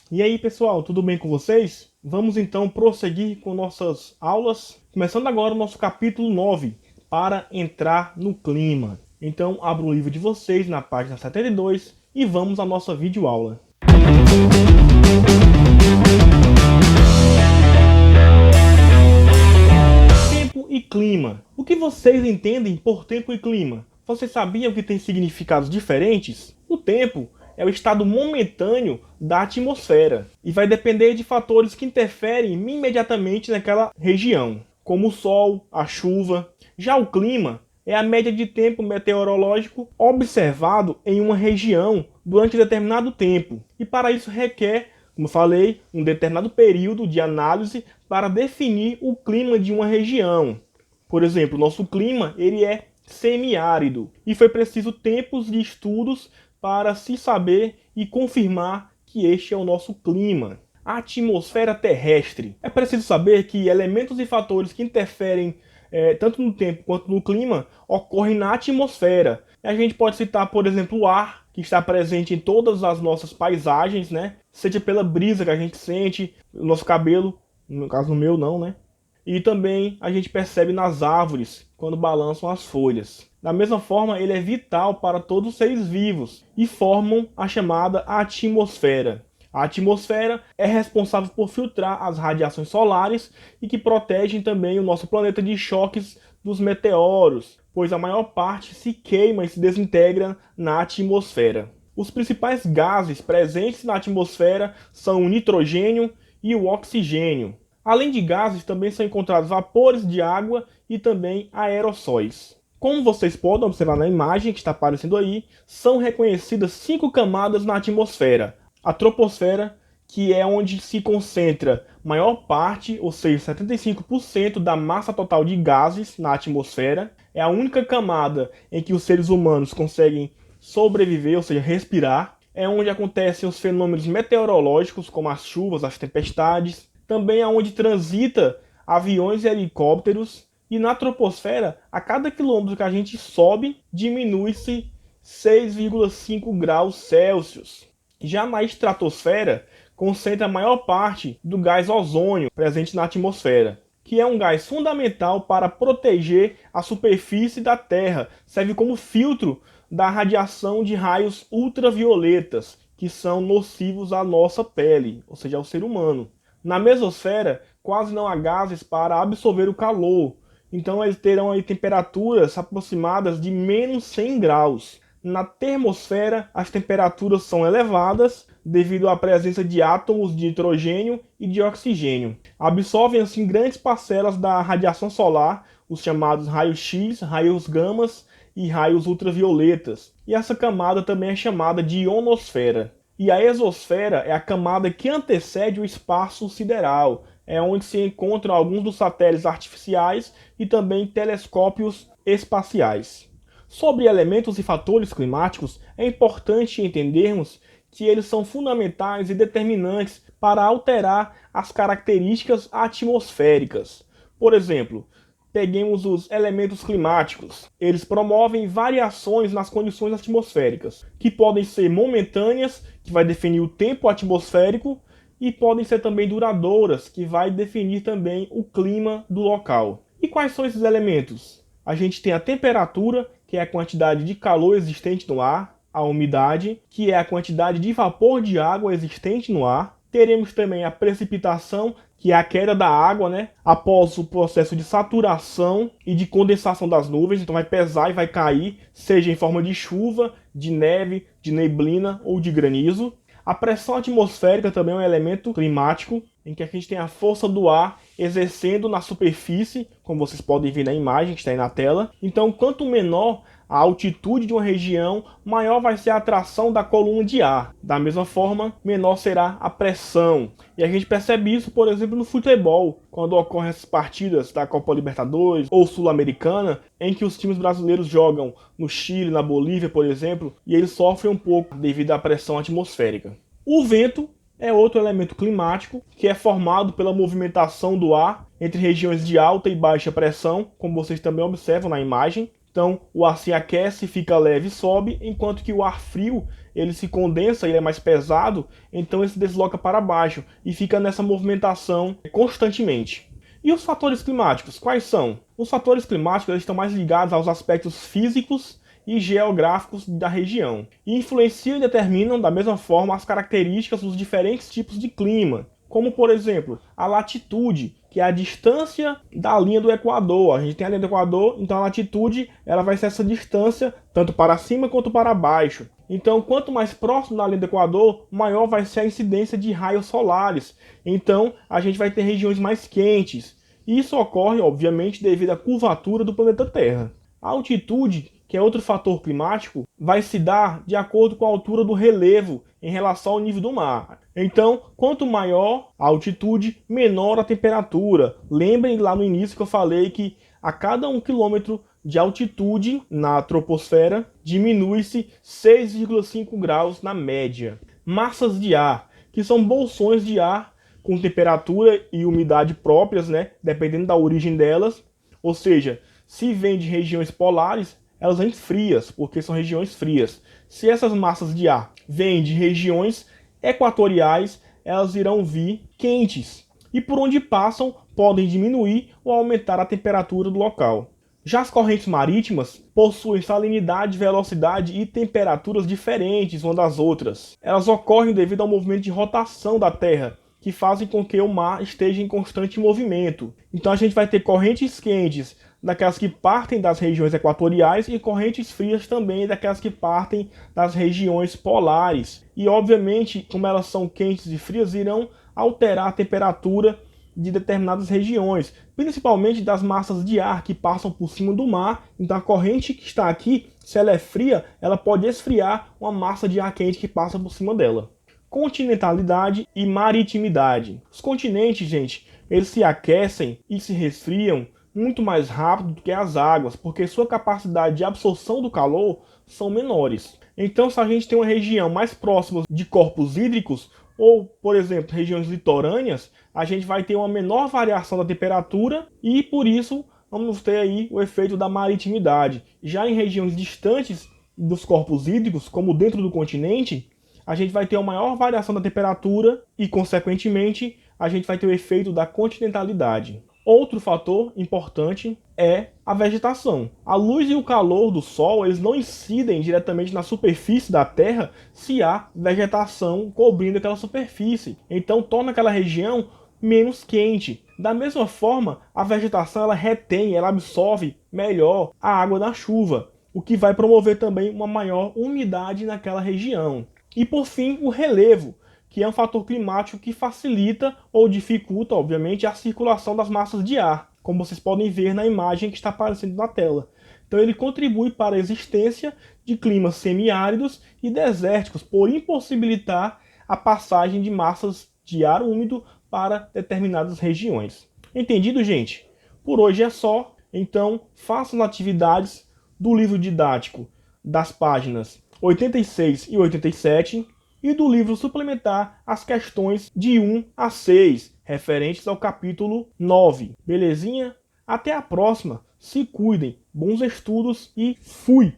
E aí, pessoal, tudo bem com vocês? Vamos então prosseguir com nossas aulas, começando agora o nosso capítulo 9, para entrar no clima. Então, abra o livro de vocês na página 72 e vamos à nossa videoaula. Tempo e clima. O que vocês entendem por tempo e clima? Vocês sabiam que tem significados diferentes? O tempo é o estado momentâneo da atmosfera e vai depender de fatores que interferem imediatamente naquela região, como o sol, a chuva. Já o clima é a média de tempo meteorológico observado em uma região durante determinado tempo, e para isso requer, como falei, um determinado período de análise para definir o clima de uma região. Por exemplo, nosso clima ele é semiárido e foi preciso tempos de estudos para se saber e confirmar que este é o nosso clima. A atmosfera terrestre. É preciso saber que elementos e fatores que interferem tanto no tempo quanto no clima ocorrem na atmosfera. A gente pode citar, por exemplo, o ar, que está presente em todas as nossas paisagens, né? Seja pela brisa que a gente sente, o nosso cabelo, no caso do meu não, né? E também a gente percebe nas árvores, quando balançam as folhas. Da mesma forma, ele é vital para todos os seres vivos e formam a chamada atmosfera. A atmosfera é responsável por filtrar as radiações solares e que protegem também o nosso planeta de choques dos meteoros, pois a maior parte se queima e se desintegra na atmosfera. Os principais gases presentes na atmosfera são o nitrogênio e o oxigênio. Além de gases, também são encontrados vapores de água e também aerossóis. Como vocês podem observar na imagem que está aparecendo aí, são reconhecidas 5 camadas na atmosfera. A troposfera, que é onde se concentra maior parte, ou seja, 75% da massa total de gases na atmosfera. É a única camada em que os seres humanos conseguem sobreviver, ou seja, respirar. É onde acontecem os fenômenos meteorológicos, como as chuvas, as tempestades. Também é onde transita aviões e helicópteros. E na troposfera, a cada quilômetro que a gente sobe, diminui-se 6,5 graus Celsius. Já na estratosfera, concentra a maior parte do gás ozônio presente na atmosfera, que é um gás fundamental para proteger a superfície da Terra. Serve como filtro da radiação de raios ultravioletas, que são nocivos à nossa pele, ou seja, ao ser humano. Na mesosfera, quase não há gases para absorver o calor, então eles terão aí temperaturas aproximadas de menos 100 graus. Na termosfera, as temperaturas são elevadas devido à presença de átomos de nitrogênio e de oxigênio. Absorvem assim grandes parcelas da radiação solar, os chamados raios X, raios gamas e raios ultravioletas. E essa camada também é chamada de ionosfera. E a exosfera é a camada que antecede o espaço sideral, é onde se encontram alguns dos satélites artificiais e também telescópios espaciais. Sobre elementos e fatores climáticos, é importante entendermos que eles são fundamentais e determinantes para alterar as características atmosféricas. Por exemplo, peguemos os elementos climáticos. Eles promovem variações nas condições atmosféricas, que podem ser momentâneas, que vai definir o tempo atmosférico, e podem ser também duradouras, que vai definir também o clima do local. E quais são esses elementos? A gente tem a temperatura, que é a quantidade de calor existente no ar, a umidade, que é a quantidade de vapor de água existente no ar. Teremos também a precipitação, que é a queda da água, né, após o processo de saturação e de condensação das nuvens. Então vai pesar e vai cair, seja em forma de chuva, de neve, de neblina ou de granizo. A pressão atmosférica também é um elemento climático, em que a gente tem a força do ar exercendo na superfície, como vocês podem ver na imagem que está aí na tela. Então, quanto menor a altitude de uma região, maior vai ser a atração da coluna de ar. Da mesma forma, menor será a pressão. E a gente percebe isso, por exemplo, no futebol, quando ocorrem as partidas da Copa Libertadores ou Sul-Americana, em que os times brasileiros jogam no Chile, na Bolívia, por exemplo, e eles sofrem um pouco devido à pressão atmosférica. O vento é outro elemento climático que é formado pela movimentação do ar entre regiões de alta e baixa pressão, como vocês também observam na imagem. Então, o ar se aquece, fica leve e sobe, enquanto que o ar frio ele se condensa, ele é mais pesado, então ele se desloca para baixo e fica nessa movimentação constantemente. E os fatores climáticos, quais são? Os fatores climáticos eles estão mais ligados aos aspectos físicos e geográficos da região, e influenciam e determinam da mesma forma as características dos diferentes tipos de clima, como por exemplo, a latitude, que é a distância da linha do Equador. A gente tem a linha do Equador, então a latitude ela vai ser essa distância tanto para cima quanto para baixo. Então, quanto mais próximo da linha do Equador, maior vai ser a incidência de raios solares. Então, a gente vai ter regiões mais quentes. Isso ocorre, obviamente, devido à curvatura do planeta Terra. A altitude, que é outro fator climático, vai se dar de acordo com a altura do relevo em relação ao nível do mar. Então, quanto maior a altitude, menor a temperatura. Lembrem lá no início que eu falei que a cada 1 km de altitude na troposfera, diminui-se 6,5 graus na média. Massas de ar, que são bolsões de ar com temperatura e umidade próprias, né, dependendo da origem delas. Ou seja, se vem de regiões polares, elas vêm frias, porque são regiões frias. Se essas massas de ar vêm de regiões equatoriais, elas irão vir quentes. E por onde passam, podem diminuir ou aumentar a temperatura do local. Já as correntes marítimas possuem salinidade, velocidade e temperaturas diferentes umas das outras. Elas ocorrem devido ao movimento de rotação da Terra, que fazem com que o mar esteja em constante movimento. Então a gente vai ter correntes quentes daquelas que partem das regiões equatoriais e correntes frias também daquelas que partem das regiões polares. E obviamente, como elas são quentes e frias, irão alterar a temperatura de determinadas regiões, principalmente das massas de ar que passam por cima do mar. Então a corrente que está aqui, se ela é fria, ela pode esfriar uma massa de ar quente que passa por cima dela. Continentalidade e maritimidade. Os continentes, gente, eles se aquecem e se resfriam muito mais rápido do que as águas, porque sua capacidade de absorção do calor são menores. Então, se a gente tem uma região mais próxima de corpos hídricos, ou, por exemplo, regiões litorâneas, a gente vai ter uma menor variação da temperatura e, por isso, vamos ter aí o efeito da maritimidade. Já em regiões distantes dos corpos hídricos, como dentro do continente, a gente vai ter uma maior variação da temperatura e, consequentemente, a gente vai ter o efeito da continentalidade. Outro fator importante é a vegetação. A luz e o calor do Sol eles não incidem diretamente na superfície da Terra se há vegetação cobrindo aquela superfície. Então torna aquela região menos quente. Da mesma forma, a vegetação ela retém, ela absorve melhor a água da chuva, o que vai promover também uma maior umidade naquela região. E por fim, o relevo, que é um fator climático que facilita ou dificulta, obviamente, a circulação das massas de ar, como vocês podem ver na imagem que está aparecendo na tela. Então ele contribui para a existência de climas semiáridos e desérticos, por impossibilitar a passagem de massas de ar úmido para determinadas regiões. Entendido, gente? Por hoje é só. Então, façam atividades do livro didático das páginas 86 e 87 e do livro suplementar as questões de 1 a 6, referentes ao capítulo 9. Belezinha? Até a próxima. Se cuidem. Bons estudos e fui!